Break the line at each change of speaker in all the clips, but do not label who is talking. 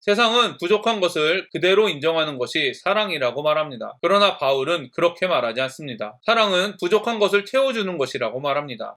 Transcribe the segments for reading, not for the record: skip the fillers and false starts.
세상은 부족한 것을 그대로 인정하는 것이 사랑이라고 말합니다. 그러나 바울은 그렇게 말하지 않습니다. 사랑은 부족한 것을 채워주는 것이라고 말합니다.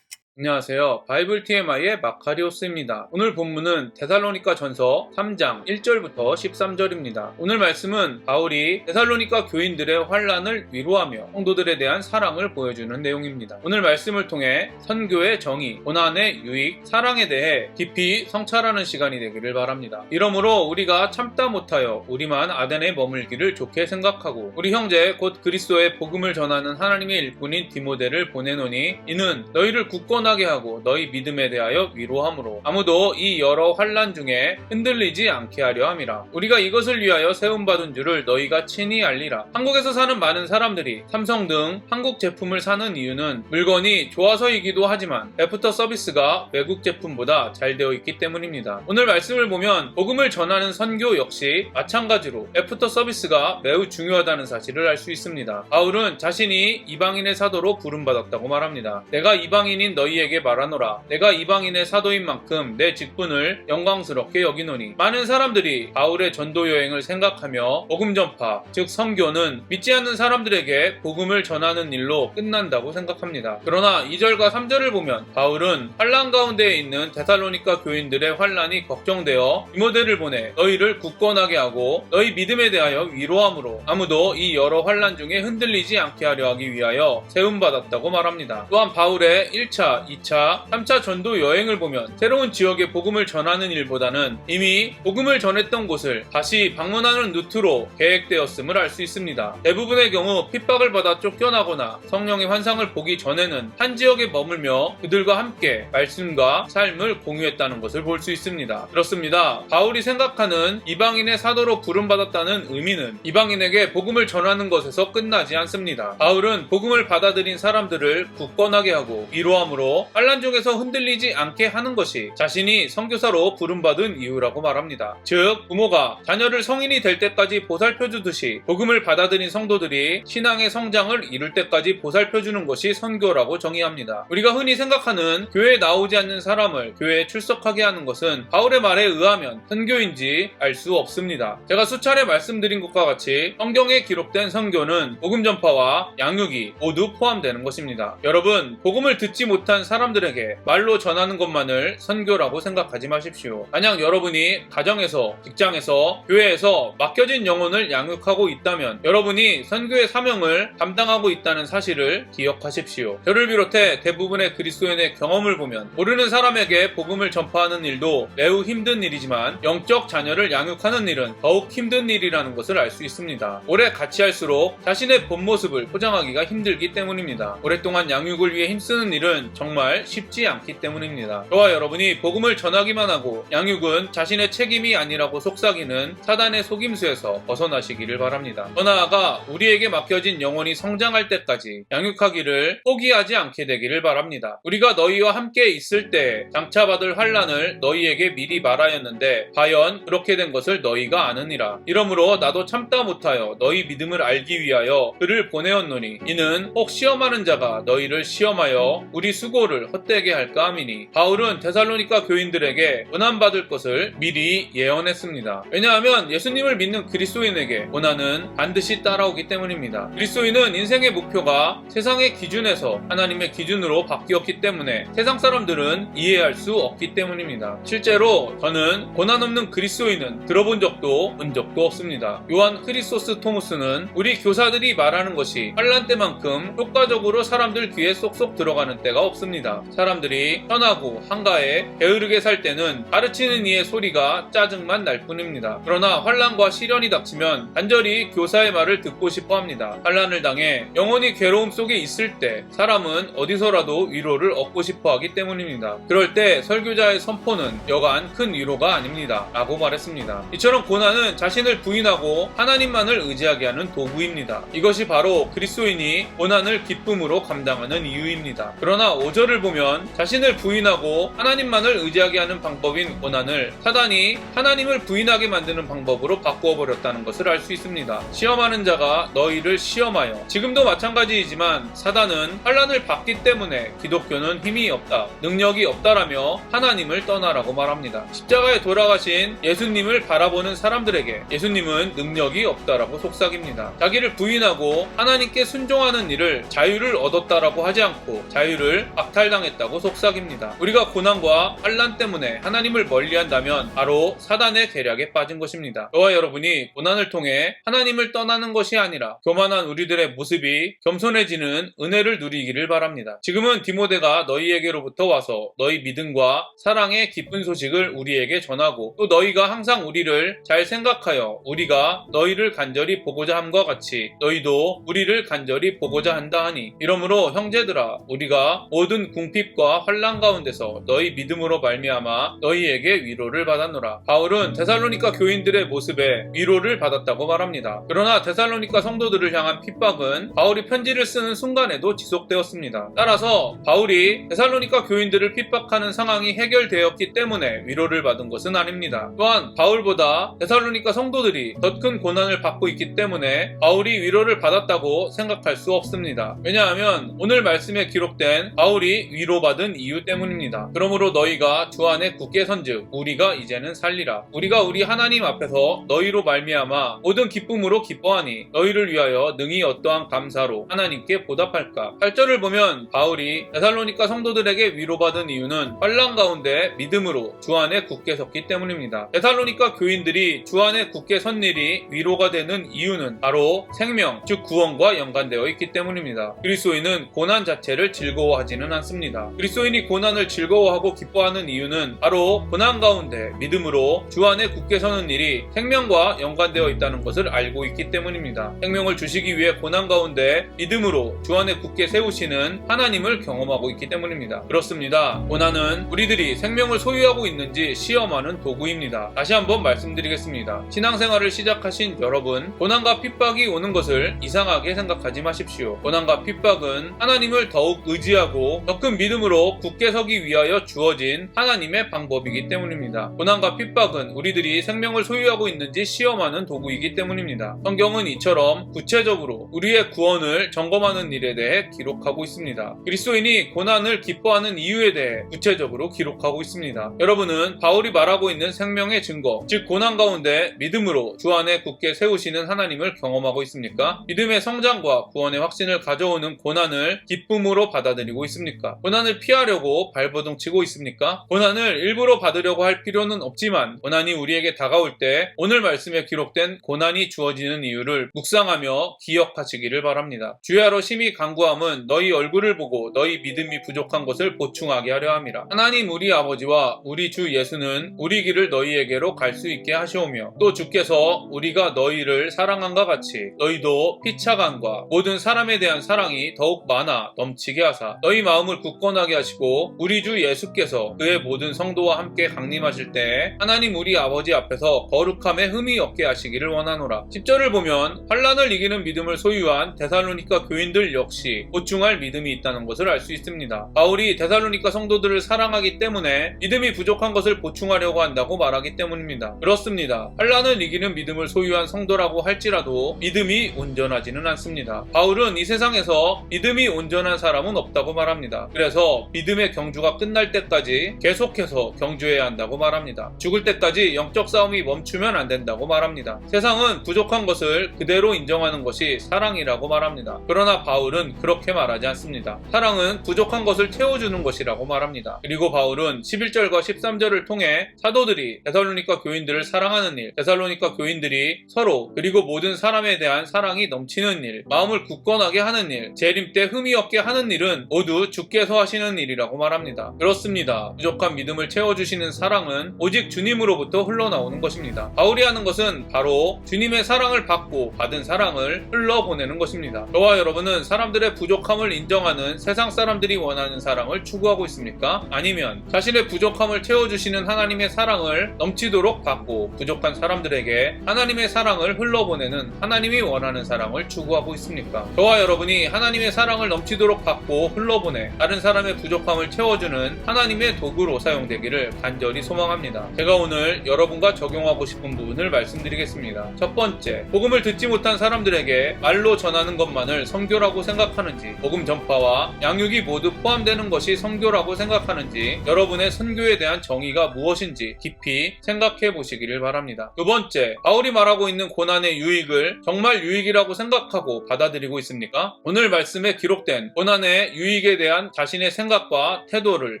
안녕하세요. 바이블 TMI의 마카리오스입니다. 오늘 본문은 데살로니가 전서 3장 1절부터 13절입니다. 오늘 말씀은 바울이 데살로니가 교인들의 환난을 위로하며 성도들에 대한 사랑을 보여주는 내용입니다. 오늘 말씀을 통해 선교의 정의, 고난의 유익, 사랑에 대해 깊이 성찰하는 시간이 되기를 바랍니다. 이러므로 우리가 참다 못하여 우리만 아덴에 머물기를 좋게 생각하고 우리 형제 곧 그리스도의 복음을 전하는 하나님의 일꾼인 디모데를 보내노니 이는 너희를 굳건하게 하고 너희 믿음에 대하여 위로함으로 아무도 이 여러 환난 중에 흔들리지 않게 하려 함이라. 우리가 이것을 위하여 세움받은 줄을 너희가 친히 알리라. 한국에서 사는 많은 사람들이 삼성 등 한국 제품을 사는 이유는 물건이 좋아서이기도 하지만 애프터 서비스가 외국 제품보다 잘 되어 있기 때문입니다. 오늘 말씀을 보면 복음을 전하는 선교 역시 마찬가지로 애프터 서비스가 매우 중요하다는 사실을 알 수 있습니다. 바울은 자신이 이방인의 사도로 부름받았다고 말합니다. 내가 이방인인 너희에게 말하노라. 내가 이방인의 사도인 만큼 내 직분을 영광스럽게 여기노니. 많은 사람들이 바울의 전도 여행을 생각하며 복음 전파, 즉 선교는 믿지 않는 사람들에게 복음을 전하는 일로 끝난다고 생각합니다. 그러나 2절과 3절을 보면 바울은 환난 가운데에 있는 데살로니가 교인들의 환난이 걱정되어 디모데를 보내 너희를 굳건하게 하고 너희 믿음에 대하여 위로함으로 아무도 이 여러 환난 중에 흔들리지 않게 하려 하기 위하여 세움받았다고 말합니다. 또한 바울의 1차, 2차, 3차 전도 여행을 보면 새로운 지역에 복음을 전하는 일보다는 이미 복음을 전했던 곳을 다시 방문하는 루트로 계획되었음을 알 수 있습니다. 대부분의 경우 핍박을 받아 쫓겨나거나 성령의 환상을 보기 전에는 한 지역에 머물며 그들과 함께 말씀과 삶을 공유했다는 것을 볼 수 있습니다. 그렇습니다. 바울이 생각하는 이방인의 사도로 부름받았다는 의미는 이방인에게 복음을 전하는 것에서 끝나지 않습니다. 바울은 복음을 받아들인 사람들을 굳건하게 하고 위로함으로 환난 중에서 흔들리지 않게 하는 것이 자신이 선교사로 부름받은 이유라고 말합니다. 즉 부모가 자녀를 성인이 될 때까지 보살펴주듯이 복음을 받아들인 성도들이 신앙의 성장을 이룰 때까지 보살펴주는 것이 선교라고 정의합니다. 우리가 흔히 생각하는 교회에 나오지 않는 사람을 교회에 출석하게 하는 것은 바울의 말에 의하면 선교인지 알 수 없습니다. 제가 수차례 말씀드린 것과 같이 성경에 기록된 선교는 복음 전파와 양육이 모두 포함되는 것입니다. 여러분, 복음을 듣지 못한 사람들에게 말로 전하는 것만을 선교라고 생각하지 마십시오. 만약 여러분이 가정에서, 직장에서, 교회에서 맡겨진 영혼을 양육하고 있다면 여러분이 선교의 사명을 감당하고 있다는 사실을 기억하십시오. 저를 비롯해 대부분의 그리스도인의 경험을 보면 모르는 사람에게 복음을 전파하는 일도 매우 힘든 일이지만 영적 자녀를 양육하는 일은 더욱 힘든 일이라는 것을 알 수 있습니다. 오래 같이 할수록 자신의 본 모습을 포장하기가 힘들기 때문입니다. 오랫동안 양육을 위해 힘쓰는 일은 정말 쉽지 않기 때문입니다. 저와 여러분이 복음을 전하기만 하고 양육은 자신의 책임이 아니라고 속삭이는 사단의 속임수에서 벗어나시기를 바랍니다. 더 나아가 우리에게 맡겨진 영혼이 성장할 때까지 양육하기를 포기하지 않게 되기를 바랍니다. 우리가 너희와 함께 있을 때 장차 받을 환난을 너희에게 미리 말하였는데 과연 그렇게 된 것을 너희가 아느니라. 이러므로 나도 참다 못하여 너희 믿음을 알기 위하여 그를 보내었노니 이는 혹 시험하는 자가 너희를 시험하여 우리 수고를 헛되게 할까 함이니. 바울은 데살로니가 교인들에게 고난받을 것을 미리 예언했습니다. 왜냐하면 예수님을 믿는 그리스도인에게 고난은 반드시 따라오기 때문입니다. 그리스도인은 인생의 목표가 세상의 기준에서 하나님의 기준으로 바뀌었기 때문에 세상 사람들은 이해할 수 없기 때문입니다. 실제로 저는 고난 없는 그리스도인은 들어본 적도 본 적도 없습니다. 요한 크리소스 토무스는 우리 교사들이 말하는 것이 환난 때만큼 효과적으로 사람들 귀에 쏙쏙 들어가는 때가 없습니다. 사람들이 편하고 한가해 게으르게 살 때는 가르치는 이의 소리가 짜증만 날 뿐입니다. 그러나 환난과 시련이 닥치면 간절히 교사의 말을 듣고 싶어 합니다. 환난을 당해 영혼이 괴로움 속에 있을 때 사람은 어디서라도 위로를 얻고 싶어 하기 때문입니다. 그럴 때 설교자의 선포는 여간 큰 위로가 아닙니다. 라고 말했습니다. 이처럼 고난은 자신을 부인하고 하나님만을 의지하게 하는 도구입니다. 이것이 바로 그리스도인이 고난을 기쁨으로 감당하는 이유입니다. 그러나 5절 9절을 보면 자신을 부인하고 하나님만을 의지하게 하는 방법인 고난을 사단이 하나님을 부인하게 만드는 방법으로 바꾸어 버렸다는 것을 알 수 있습니다. 시험하는 자가 너희를 시험하여. 지금도 마찬가지이지만 사단은 환난을 받기 때문에 기독교는 힘이 없다, 능력이 없다라며 하나님을 떠나라고 말합니다. 십자가에 돌아가신 예수님을 바라보는 사람들에게 예수님은 능력이 없다라고 속삭입니다. 자기를 부인하고 하나님께 순종하는 일을 자유를 얻었다라고 하지 않고 자유를 박탈당했다고 속삭입니다. 우리가 고난과 환난 때문에 하나님을 멀리한다면 바로 사단의 계략에 빠진 것입니다. 저와 여러분이 고난을 통해 하나님을 떠나는 것이 아니라 교만한 우리들의 모습이 겸손해지는 은혜를 누리기를 바랍니다. 지금은 디모데가 너희에게로부터 와서 너희 믿음과 사랑의 기쁜 소식을 우리에게 전하고 또 너희가 항상 우리를 잘 생각하여 우리가 너희를 간절히 보고자 함과 같이 너희도 우리를 간절히 보고자 한다 하니, 이러므로 형제들아 우리가 모든 궁핍과 환난 가운데서 너희 믿음으로 말미암아 너희에게 위로를 받았노라. 바울은 데살로니가 교인들의 모습에 위로를 받았다고 말합니다. 그러나 데살로니가 성도들을 향한 핍박은 바울이 편지를 쓰는 순간에도 지속되었습니다. 따라서 바울이 데살로니가 교인들을 핍박하는 상황이 해결되었기 때문에 위로를 받은 것은 아닙니다. 또한 바울보다 데살로니가 성도들이 더 큰 고난을 받고 있기 때문에 바울이 위로를 받았다고 생각할 수 없습니다. 왜냐하면 오늘 말씀에 기록된 바울이 위로받은 이유 때문입니다. 그러므로 너희가 주 안에 굳게 선즉 우리가 이제는 살리라. 우리가 우리 하나님 앞에서 너희로 말미암아 모든 기쁨으로 기뻐하니 너희를 위하여 능히 어떠한 감사로 하나님께 보답할까. 8절을 보면 바울이 데살로니가 성도들에게 위로받은 이유는 환난 가운데 믿음으로 주 안에 굳게 섰기 때문입니다. 데살로니가 교인들이 주 안에 굳게 선 일이 위로가 되는 이유는 바로 생명, 즉 구원과 연관되어 있기 때문입니다. 그리스도인은 고난 자체를 즐거워하지는 않습니다. 그리스도인이 고난을 즐거워하고 기뻐하는 이유는 바로 고난 가운데 믿음으로 주 안에 굳게 서는 일이 생명과 연관되어 있다는 것을 알고 있기 때문입니다. 생명을 주시기 위해 고난 가운데 믿음으로 주 안에 굳게 세우시는 하나님을 경험하고 있기 때문입니다. 그렇습니다. 고난은 우리들이 생명을 소유하고 있는지 시험하는 도구입니다. 다시 한번 말씀드리겠습니다. 신앙생활을 시작하신 여러분, 고난과 핍박이 오는 것을 이상하게 생각하지 마십시오. 고난과 핍박은 하나님을 더욱 의지하고 더 큰 믿음으로 굳게 서기 위하여 주어진 하나님의 방법이기 때문입니다. 고난과 핍박은 우리들이 생명을 소유하고 있는지 시험하는 도구이기 때문입니다. 성경은 이처럼 구체적으로 우리의 구원을 점검하는 일에 대해 기록하고 있습니다. 그리스도인이 고난을 기뻐하는 이유에 대해 구체적으로 기록하고 있습니다. 여러분은 바울이 말하고 있는 생명의 증거, 즉 고난 가운데 믿음으로 주 안에 굳게 세우시는 하나님을 경험하고 있습니까? 믿음의 성장과 구원의 확신을 가져오는 고난을 기쁨으로 받아들이고 있습니까? 고난을 피하려고 발버둥 치고 있습니까? 고난을 일부러 받으려고 할 필요는 없지만 고난이 우리에게 다가올 때 오늘 말씀에 기록된 고난이 주어지는 이유를 묵상하며 기억하시기를 바랍니다. 주야로 심히 간구함은 너희 얼굴을 보고 너희 믿음이 부족한 것을 보충하게 하려 함이라. 하나님 우리 아버지와 우리 주 예수는 우리 길을 너희에게로 갈 수 있게 하시오며 또 주께서 우리가 너희를 사랑한과 같이 너희도 피차간과 모든 사람에 대한 사랑이 더욱 많아 넘치게 하사 너희 마음을 굳건하게 하시고 우리 주 예수께서 그의 모든 성도와 함께 강림하실 때에 하나님 우리 아버지 앞에서 거룩함에 흠이 없게 하시기를 원하노라. 10절을 보면 환난을 이기는 믿음을 소유한 데살로니가 교인들 역시 보충할 믿음이 있다는 것을 알 수 있습니다. 바울이 데살로니가 성도들을 사랑하기 때문에 믿음이 부족한 것을 보충하려고 한다고 말하기 때문입니다. 그렇습니다. 환난을 이기는 믿음을 소유한 성도라고 할지라도 믿음이 온전하지는 않습니다. 바울은 이 세상에서 믿음이 온전한 사람은 없다고 말합니다. 그래서 믿음의 경주가 끝날 때까지 계속해서 경주해야 한다고 말합니다. 죽을 때까지 영적 싸움이 멈추면 안 된다고 말합니다. 세상은 부족한 것을 그대로 인정하는 것이 사랑이라고 말합니다. 그러나 바울은 그렇게 말하지 않습니다. 사랑은 부족한 것을 채워주는 것이라고 말합니다. 그리고 바울은 11절과 13절을 통해 사도들이 데살로니가 교인들을 사랑하는 일, 데살로니가 교인들이 서로 그리고 모든 사람에 대한 사랑이 넘치는 일, 마음을 굳건하게 하는 일, 재림 때 흠이 없게 하는 일은 모두 주께서 하시는 일이라고 말합니다. 그렇습니다. 부족한 믿음을 채워주시는 사랑은 오직 주님으로부터 흘러나오는 것입니다. 바울이 하는 것은 바로 주님의 사랑을 받고 받은 사랑을 흘러보내는 것입니다. 저와 여러분은 사람들의 부족함을 인정하는 세상 사람들이 원하는 사랑을 추구하고 있습니까? 아니면 자신의 부족함을 채워주시는 하나님의 사랑을 넘치도록 받고 부족한 사람들에게 하나님의 사랑을 흘러보내는 하나님이 원하는 사랑을 추구하고 있습니까? 저와 여러분이 하나님의 사랑을 넘치도록 받고 흘러보내 통해 다른 사람의 부족함을 채워주는 하나님의 도구로 사용되기를 간절히 소망합니다. 제가 오늘 여러분과 적용하고 싶은 부분을 말씀드리겠습니다. 첫 번째, 복음을 듣지 못한 사람들에게 말로 전하는 것만을 선교라고 생각하는지, 복음 전파와 양육이 모두 포함되는 것이 선교라고 생각하는지, 여러분의 선교에 대한 정의가 무엇인지 깊이 생각해 보시기를 바랍니다. 두 번째, 바울이 말하고 있는 고난의 유익을 정말 유익이라고 생각하고 받아들이고 있습니까? 오늘 말씀에 기록된 고난의 유익에 대한 자신의 생각과 태도를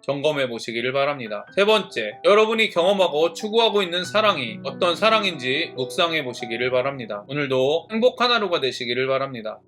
점검해 보시기를 바랍니다. 세 번째, 여러분이 경험하고 추구하고 있는 사랑이 어떤 사랑인지 묵상해 보시기를 바랍니다. 오늘도 행복한 하루가 되시기를 바랍니다.